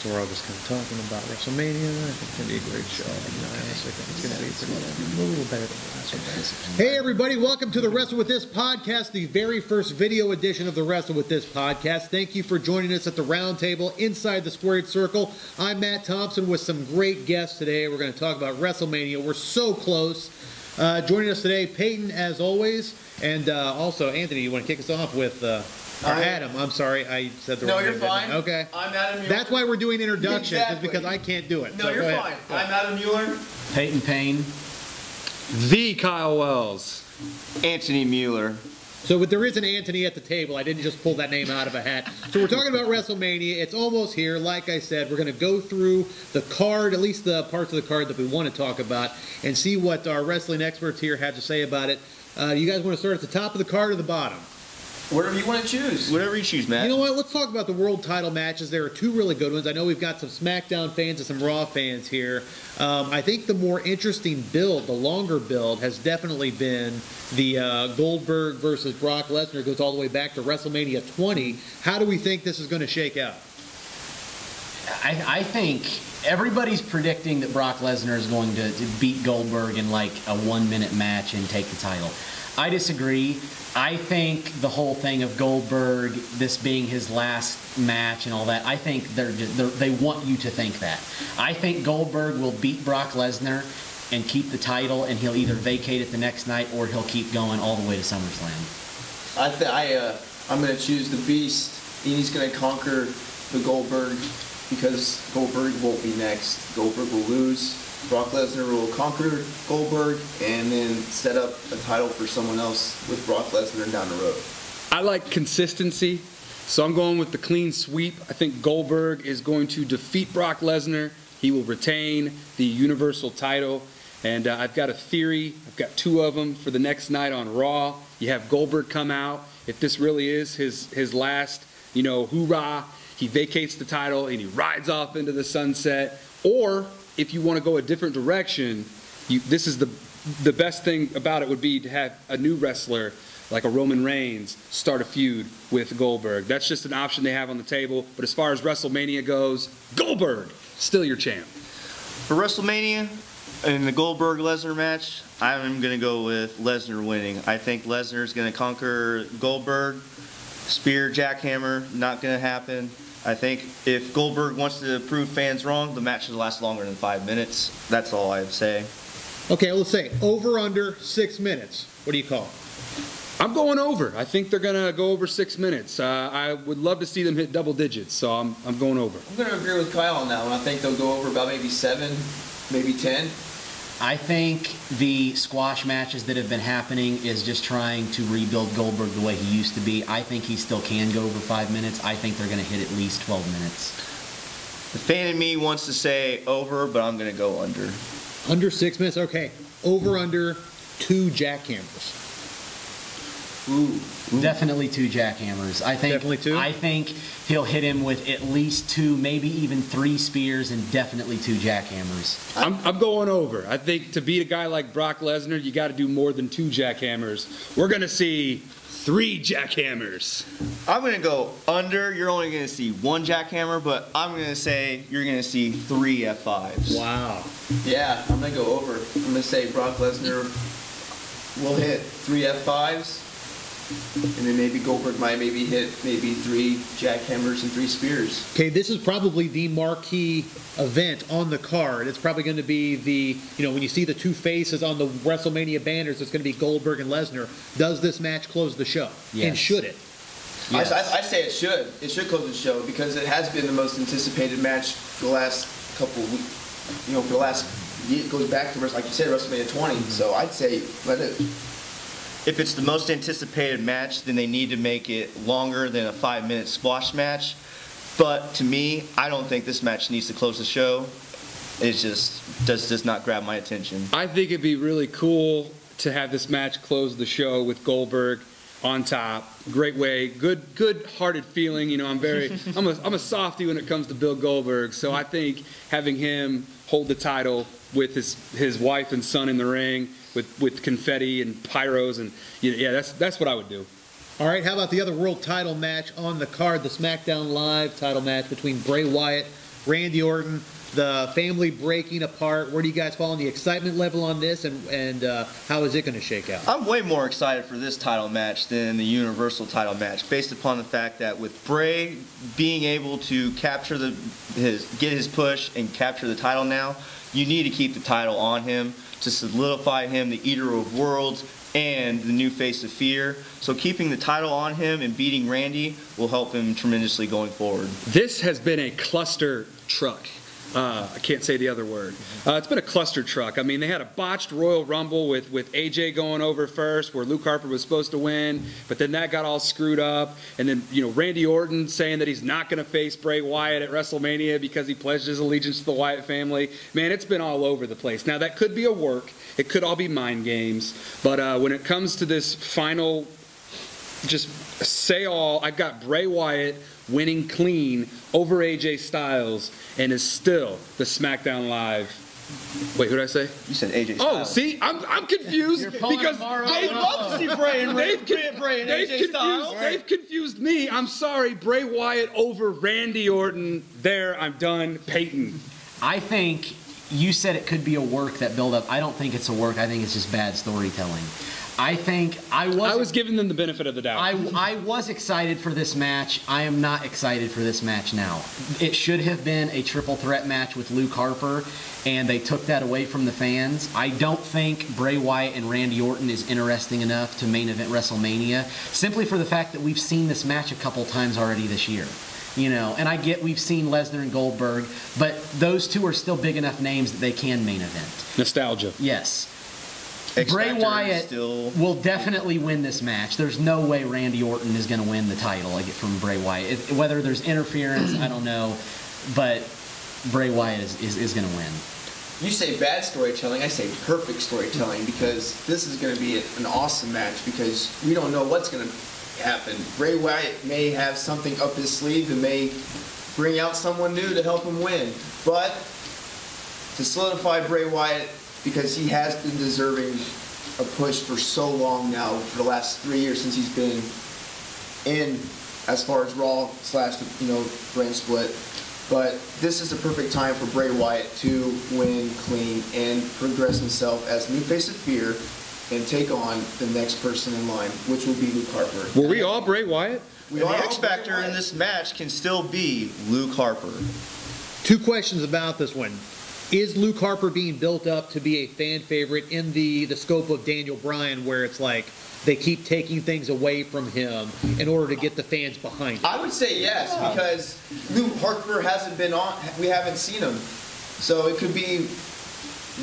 So we're all just kind of talking about Wrestlemania. I think it's going to be a great show. Nice. I think it's going to be a little better than the last one. Hey, everybody. Welcome to the Wrestle With This podcast, the very first video edition of the Wrestle With This podcast. Thank you for joining us at the round table inside the squared circle. I'm Matt Thompson with some great guests today. We're going to talk about Wrestlemania. We're so close. Joining us today, Peyton, as always. And also, Anthony, you want to kick us off with... Adam, I'm sorry, I said the wrong name. No, you're fine. Okay. I'm Adam Mueller. That's why we're doing introductions, exactly. is because I can't do it. No, so you're fine. I'm Adam Mueller. Peyton Payne. The Kyle Wells. Anthony Mueller. So but there is an Anthony at the table. I didn't just pull that name out of a hat. So we're talking about WrestleMania. It's almost here. Like I said, we're going to go through the card, at least the parts of the card that we want to talk about, and see what our wrestling experts here have to say about it. You guys want to start at the top of the card or the bottom? Whatever you want to choose. Whatever you choose, Matt. You know what? Let's talk about the world title matches. There are two really good ones. I know we've got some SmackDown fans and some Raw fans here. I think the more interesting build, the longer build, has definitely been the Goldberg versus Brock Lesnar. It goes all the way back to WrestleMania 20. How do we think this is going to shake out? I think everybody's predicting that Brock Lesnar is going to beat Goldberg in like a 1-minute match and take the title. I disagree. I think the whole thing of Goldberg, this being his last match and all that, I think they want you to think that. I think Goldberg will beat Brock Lesnar and keep the title, and he'll either vacate it the next night or he'll keep going all the way to SummerSlam. I'm going to choose the Beast, and he's going to conquer the Goldberg because Goldberg won't be next. Goldberg will lose. Brock Lesnar will conquer Goldberg and then set up a title for someone else with Brock Lesnar down the road. I like consistency, so I'm going with the clean sweep. I think Goldberg is going to defeat Brock Lesnar. He will retain the Universal title. And I've got a theory. I've got two of them for the next night on Raw. You have Goldberg come out. If this really is his last, hoorah, he vacates the title and he rides off into the sunset. Or if you want to go a different direction, this is the best thing about it would be to have a new wrestler like a Roman Reigns start a feud with Goldberg. That's just an option they have on the table. But as far as WrestleMania goes, Goldberg, still your champ. For WrestleMania, in the Goldberg-Lesnar match, I'm going to go with Lesnar winning. I think Lesnar is going to conquer Goldberg. Spear, jackhammer, not going to happen. I think if Goldberg wants to prove fans wrong, the match should last longer than 5 minutes. That's all I'd say. Okay, let's say over under 6 minutes. What do you call? I'm going over. I think they're going to go over 6 minutes. I would love to see them hit double digits, so I'm going over. I'm going to agree with Kyle on that one. I think they'll go over about maybe 7, maybe 10. I think the squash matches that have been happening is just trying to rebuild Goldberg the way he used to be. I think he still can go over 5 minutes. I think they're going to hit at least 12 minutes. The fan in me wants to say over, but I'm going to go under. Under 6 minutes? Okay. Over under 2 jackhammers. Ooh. Definitely 2 jackhammers. Definitely 2? I think he'll hit him with at least 2, maybe even 3 spears, and definitely 2 jackhammers. I'm going over. I think to beat a guy like Brock Lesnar, you got to do more than 2 jackhammers. We're going to see 3 jackhammers. I'm going to go under. You're only going to see 1 jackhammer, but I'm going to say you're going to see 3 F5s. Wow. Yeah, I'm going to go over. I'm going to say Brock Lesnar will hit 3 F5s. And then maybe Goldberg might hit 3 jackhammers and 3 spears. Okay, this is probably the marquee event on the card. It's probably going to be the, when you see the 2 faces on the WrestleMania banners, it's going to be Goldberg and Lesnar. Does this match close the show? Yes. And should it? Yes. I say it should. It should close the show because it has been the most anticipated match for the last couple of weeks. For the last year. It goes back to, like you said, WrestleMania 20. So I'd say let it. If it's the most anticipated match, then they need to make it longer than a 5-minute squash match. But to me, I don't think this match needs to close the show. It just does not grab my attention. I think it'd be really cool to have this match close the show with Goldberg on top. Great way, good-hearted feeling. I'm a softie when it comes to Bill Goldberg. So I think having him hold the title with his wife and son in the ring, with confetti and pyros, and that's what I would do. All right, how about the other world title match on the card, the SmackDown Live title match between Bray Wyatt Randy Orton, the family breaking apart. Where do you guys fall on the excitement level on this, and how is it going to shake out? I'm way more excited for this title match than the Universal title match, based upon the fact that with Bray being able to capture get his push and capture the title now, you need to keep the title on him to solidify him the Eater of Worlds and the new face of fear. So keeping the title on him and beating Randy will help him tremendously going forward. This has been a cluster truck. I can't say the other word. It's been a cluster truck. I mean, they had a botched Royal Rumble with AJ going over first, where Luke Harper was supposed to win, but then that got all screwed up. And then, you know, Randy Orton saying that he's not going to face Bray Wyatt at WrestleMania because he pledged his allegiance to the Wyatt family. Man, it's been all over the place. Now, that could be a work. It could all be mind games. But when it comes to this final, just say all, I've got Bray Wyatt winning clean over AJ Styles and is still the SmackDown Live. Wait, who did I say? You said AJ Styles. Oh, see, I'm confused because I'd love to see Bray and AJ Styles. They've confused me. I'm sorry, Bray Wyatt over Randy Orton. There, I'm done. Peyton. I think you said it could be a work, that build up. I don't think it's a work. I think it's just bad storytelling. I think I was giving them the benefit of the doubt. I was excited for this match. I am not excited for this match now. It should have been a triple threat match with Luke Harper, and they took that away from the fans. I don't think Bray Wyatt and Randy Orton is interesting enough to main event WrestleMania, simply for the fact that we've seen this match a couple times already this year. You know, and I get we've seen Lesnar and Goldberg, but those two are still big enough names that they can main event. Nostalgia. Yes. Bray Wyatt will definitely win this match. There's no way Randy Orton is going to win the title from Bray Wyatt. Whether there's interference, I don't know, but Bray Wyatt is going to win. You say bad storytelling, I say perfect storytelling, because this is going to be an awesome match, because we don't know what's going to happen. Bray Wyatt may have something up his sleeve and may bring out someone new to help him win, but to solidify Bray Wyatt, because he has been deserving a push for so long now, for the last 3 years since he's been in, as far as Raw / brand split. But this is the perfect time for Bray Wyatt to win clean and progress himself as new face of fear and take on the next person in line, which will be Luke Harper. Were we all Bray Wyatt? The X Factor in this match can still be Luke Harper. 2 questions about this one. Is Luke Harper being built up to be a fan favorite in the scope of Daniel Bryan, where it's like they keep taking things away from him in order to get the fans behind him? I would say yes, because Luke Harper hasn't been on. We haven't seen him, so it could be.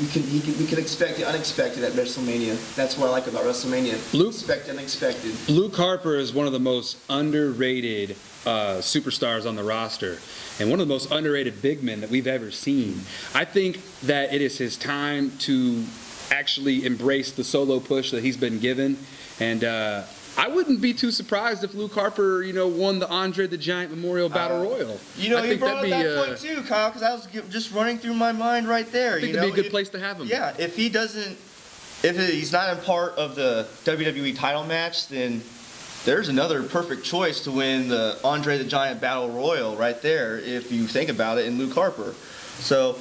We can expect the unexpected at WrestleMania. That's what I like about WrestleMania. Expect the unexpected. Luke Harper is one of the most underrated superstars on the roster, and one of the most underrated big men that we've ever seen. I think that it is his time to actually embrace the solo push that he's been given, and I wouldn't be too surprised if Luke Harper, won the Andre the Giant Memorial Battle Royal. You brought up that point too, Kyle, because I was just running through my mind right there. I think it'd be a good place to have him. Yeah, if he's not a part of the WWE title match, then there's another perfect choice to win the Andre the Giant Battle Royal right there, if you think about it, in Luke Harper. So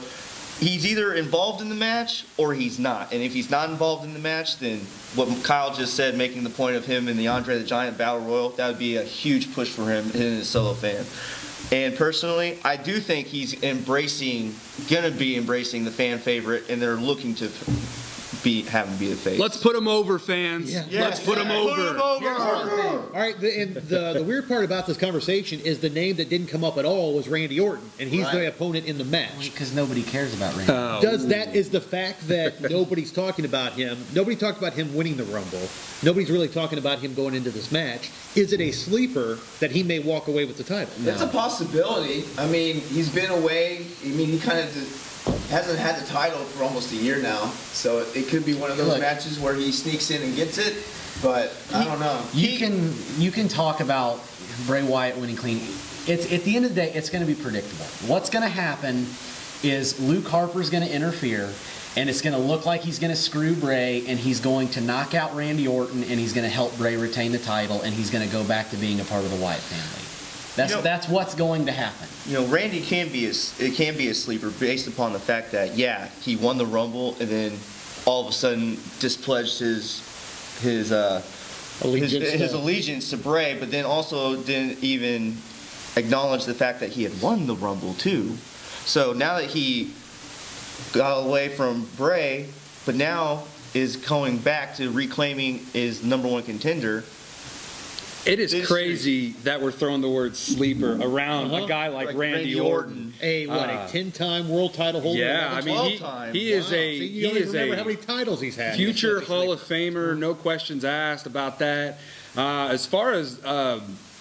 he's either involved in the match or he's not. And if he's not involved in the match, then what Kyle just said, making the point of him in the Andre the Giant Battle Royal, that would be a huge push for him in his solo fan. And personally, I do think he's going to be embracing the fan favorite, and they're looking to have him be the face. Let's put him over, fans. Yeah. Let's put him over. All right, and the weird part about this conversation is the name that didn't come up at all was Randy Orton, and he's the opponent in the match. Because nobody cares about Randy. Is the fact that nobody's talking about him, nobody talked about him winning the Rumble, nobody's really talking about him going into this match, is it a sleeper that he may walk away with the title? That's a possibility. I mean, he's been away. I mean, he kind of hasn't had the title for almost a year now, so it could be one of those matches where he sneaks in and gets it, but I don't know. You can talk about Bray Wyatt winning clean. It's at the end of the day, it's going to be predictable. What's going to happen is Luke Harper's going to interfere, and it's going to look like he's going to screw Bray, and he's going to knock out Randy Orton, and he's going to help Bray retain the title, and he's going to go back to being a part of the Wyatt family. That's what's going to happen. Randy can be a sleeper based upon the fact that he won the Rumble and then all of a sudden displedged his allegiance to Bray, but then also didn't even acknowledge the fact that he had won the Rumble too. So now that he got away from Bray, but now is going back to reclaiming his #1 contender. It is crazy that we're throwing the word sleeper around a guy like Randy Orton. A 10-time world title holder? Yeah, I mean he is remember how many titles he's had. Future Hall of Famer, no questions asked about that. As far as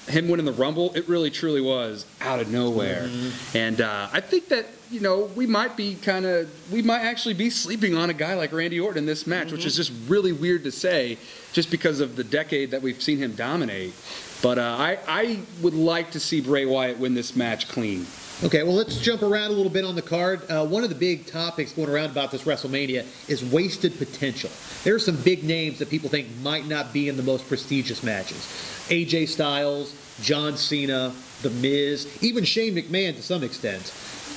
him winning the Rumble, it really truly was out of nowhere. And I think that we might actually be sleeping on a guy like Randy Orton in this match, which is just really weird to say, just because of the decade that we've seen him dominate. But I would like to see Bray Wyatt win this match clean. Okay, well, let's jump around a little bit on the card. One of the big topics going around about this WrestleMania is wasted potential. There are some big names that people think might not be in the most prestigious matches. AJ Styles, John Cena, The Miz, even Shane McMahon to some extent.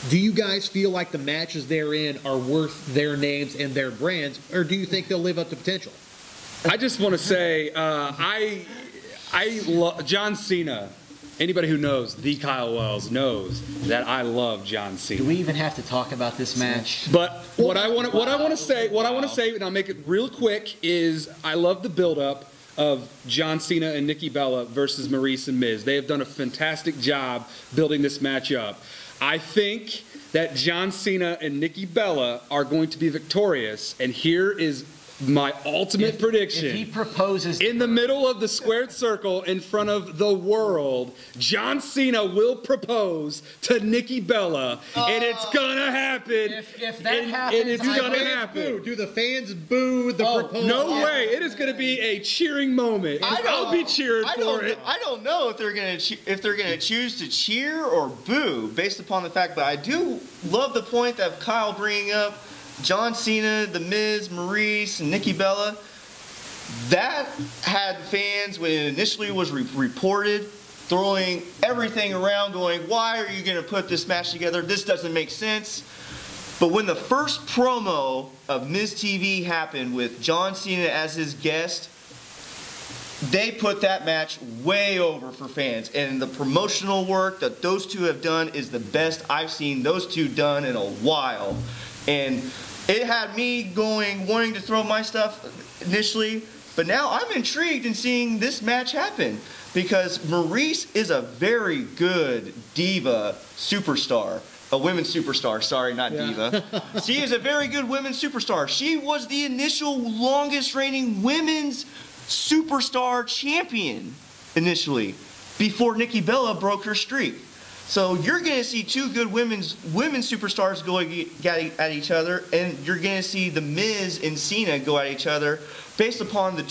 Do you guys feel like the matches they're in are worth their names and their brands, or do you think they'll live up to potential? I just want to say, John Cena. Anybody who knows the Kyle Wells knows that I love John Cena. Do we even have to talk about this match? But what I want to say, and I'll make it real quick, is I love the build-up of John Cena and Nikki Bella versus Maurice and Miz. They have done a fantastic job building this match up. I think that John Cena and Nikki Bella are going to be victorious, and here is my ultimate prediction. If he proposes in the middle of the squared circle in front of the world, John Cena will propose to Nikki Bella, and it's gonna happen. If that happens, and it's gonna happen. Do the fans boo the proposal? No way! It is gonna be a cheering moment. I'll be cheering for it. I don't know if they're gonna choose to cheer or boo based upon the fact that I do love the point that Kyle bringing up. John Cena, The Miz, Maurice, and Nikki Bella, that had fans, when it initially was reported, throwing everything around going, why are you going to put this match together? This doesn't make sense. But when the first promo of Miz TV happened with John Cena as his guest, they put that match way over for fans. And the promotional work that those two have done is the best I've seen those two done in a while. And it had me wanting to throw my stuff initially, but now I'm intrigued in seeing this match happen because Maurice is a very good diva superstar. A women's superstar, sorry, not diva. She is a very good women's superstar. She was the initial longest reigning women's superstar champion initially, before Nikki Bella broke her streak. So you're going to see two good women's superstars going at each other, and you're going to see The Miz and Cena go at each other based upon the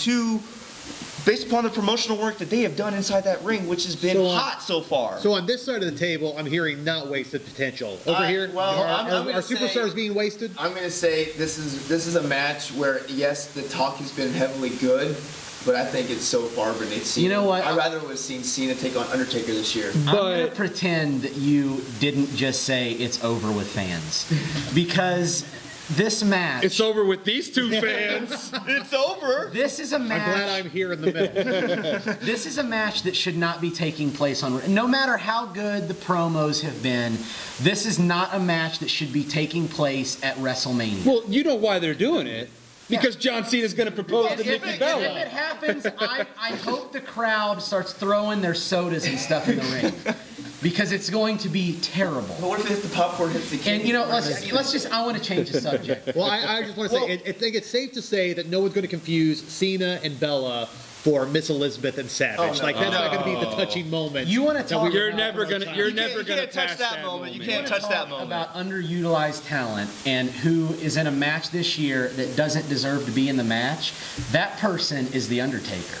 promotional work that they have done inside that ring, which has been hot so far. So on this side of the table, I'm hearing not wasted potential. Over here, are superstars being wasted? I'm going to say this is a match where, yes, the talk has been heavily good, but I think it's so far beneath Cena. You know what? I'd rather have seen Cena take on Undertaker this year. I'm going to pretend that you didn't just say it's over with fans. Because this match... It's over with these two fans. It's over. This is a match... I'm glad I'm here in the middle. This is a match that should not be taking place on... No matter how good the promos have been, this is not a match that should be taking place at WrestleMania. Well, you know why they're doing it. Because John Cena is going to propose to Nikki Bella. If it happens, I hope the crowd starts throwing their sodas and stuff in the ring. Because it's going to be terrible. But what if the popcorn hits the candy? And let's just, I want to change the subject. Well, I just want to say, I think it's safe to say that no one's going to confuse Cena and Bella for Miss Elizabeth and Savage. That's not going to be the touching moment. You want to talk? You're never going to touch that moment. You can't touch that moment. About underutilized talent and who is in a match this year that doesn't deserve to be in the match. That person is The Undertaker.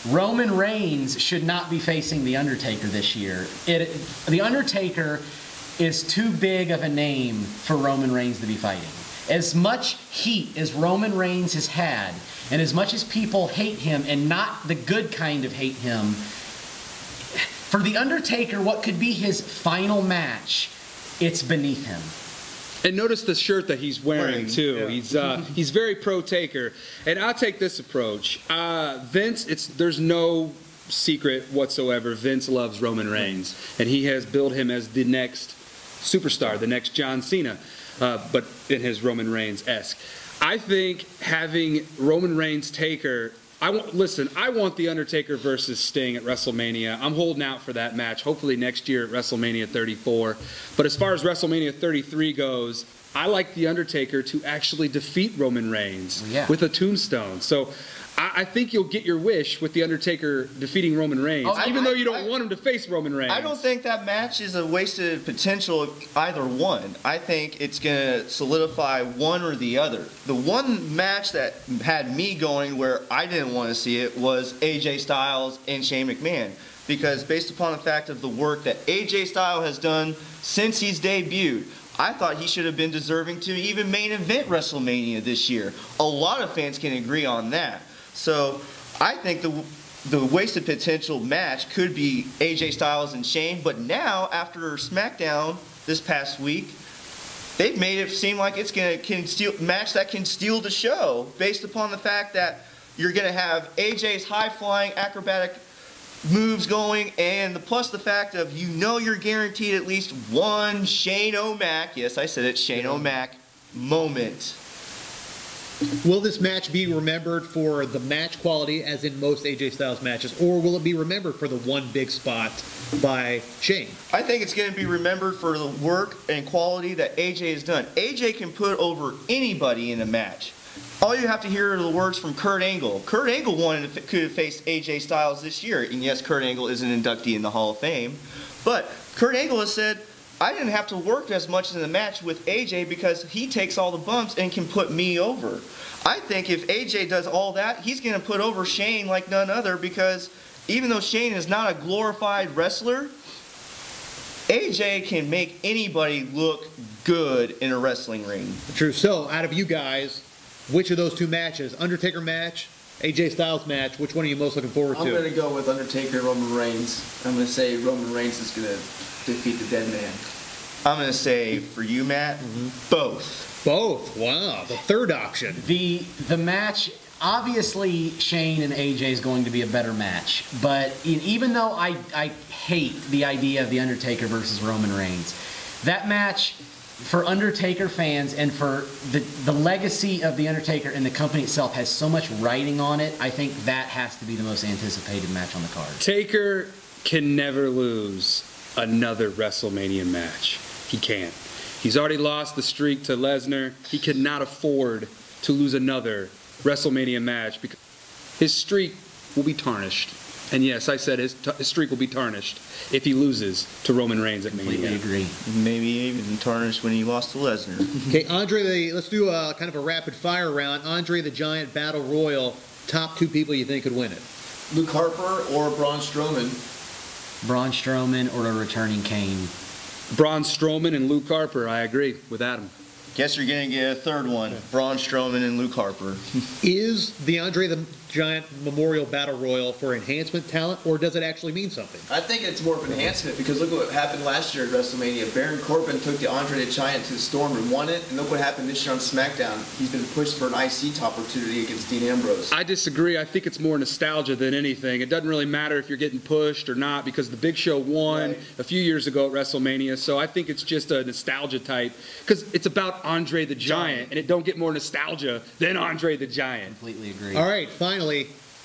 Roman Reigns should not be facing The Undertaker this year. The Undertaker is too big of a name for Roman Reigns to be fighting. As much heat as Roman Reigns has had, and as much as people hate him, and not the good kind of hate him, For The Undertaker, what could be his final match, it's beneath him. And notice the shirt that he's wearing too. Yeah. He's very pro Taker, and I'll take this approach. Vince, there's no secret whatsoever. Vince loves Roman Reigns, and he has billed him as the next superstar, the next John Cena, but in his Roman Reigns-esque. I think having Roman Reigns Taker. I want The Undertaker versus Sting at WrestleMania. I'm holding out for that match, hopefully next year at WrestleMania 34. But as far as WrestleMania 33 goes, I like The Undertaker to actually defeat Roman Reigns with a tombstone. So I think you'll get your wish with The Undertaker defeating Roman Reigns, even though you don't want him to face Roman Reigns. I don't think that match is a wasted potential of either one. I think it's going to solidify one or the other. The one match that had me going where I didn't want to see it was AJ Styles and Shane McMahon. Because based upon the fact of the work that AJ Styles has done since he's debuted, I thought he should have been deserving to even main event WrestleMania this year. A lot of fans can agree on that. So I think the wasted potential match could be AJ Styles and Shane, but now after SmackDown this past week, they've made it seem like it's a match that can steal the show based upon the fact that you're going to have AJ's high-flying acrobatic moves going, and plus the fact of you're guaranteed at least one Shane O'Mac, yes I said it, Shane O'Mac moment. Will this match be remembered for the match quality, as in most AJ Styles matches, or will it be remembered for the one big spot by Shane? I think it's going to be remembered for the work and quality that AJ has done. AJ can put over anybody in a match. All you have to hear are the words from Kurt Angle. Kurt Angle could have faced AJ Styles this year, and yes, Kurt Angle is an inductee in the Hall of Fame, but Kurt Angle has said, I didn't have to work as much in the match with AJ because he takes all the bumps and can put me over. I think if AJ does all that, he's going to put over Shane like none other, because even though Shane is not a glorified wrestler, AJ can make anybody look good in a wrestling ring. True. So, out of you guys, which of those two matches, Undertaker match, AJ Styles match, which one are you most looking forward to? I'm going to go with Undertaker and Roman Reigns. I'm going to say Roman Reigns is going to defeat the dead man. I'm going to say, for you, Matt, both. Both. Wow. The third option. The match, obviously Shane and AJ is going to be a better match, but even though I hate the idea of The Undertaker versus Roman Reigns, that match for Undertaker fans and for the legacy of The Undertaker and the company itself has so much writing on it, I think that has to be the most anticipated match on the card. Taker can never lose another WrestleMania match. He can't. He's already lost the streak to Lesnar. He cannot afford to lose another WrestleMania match because his streak will be tarnished. And yes, I said his streak will be tarnished if he loses to Roman Reigns at Mania. Completely agree. Maybe even tarnished when he lost to Lesnar. Okay, Andre, let's do a kind of a rapid fire round. Andre the Giant Battle Royal, top two people you think could win it? Luke Harper or Braun Strowman? Braun Strowman or a returning Kane? Braun Strowman and Luke Harper, I agree with Adam. Guess you're going to get a third one, Braun Strowman and Luke Harper. Is the Andre the Giant Memorial Battle Royal for enhancement talent, or does it actually mean something? I think it's more of an enhancement, because look what happened last year at WrestleMania. Baron Corbin took the Andre the Giant to the Storm and won it, and look what happened this year on SmackDown. He's been pushed for an IC top opportunity against Dean Ambrose. I disagree. I think it's more nostalgia than anything. It doesn't really matter if you're getting pushed or not, because the Big Show won a few years ago at WrestleMania, so I think it's just a nostalgia type, because it's about Andre the Giant, and it don't get more nostalgia than Andre the Giant. Completely agree. All right, finally,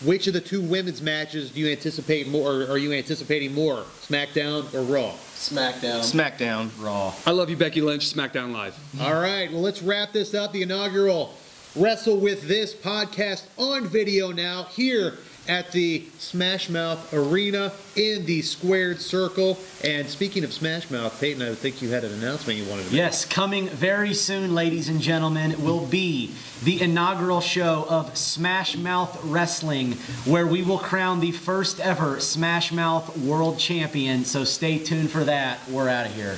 which of the two women's matches do you anticipate more, or are you anticipating more, SmackDown or Raw? SmackDown. SmackDown. Raw. I love you, Becky Lynch. SmackDown Live. All right, well, let's wrap this up. The inaugural Wrestle With This podcast on video now here at the Smashmouth Arena in the squared circle. And speaking of Smashmouth, Peyton, I think you had an announcement you wanted to make. Yes, coming very soon, ladies and gentlemen, will be the inaugural show of Smashmouth Wrestling, where we will crown the first ever Smashmouth World Champion. So stay tuned for that. We're out of here.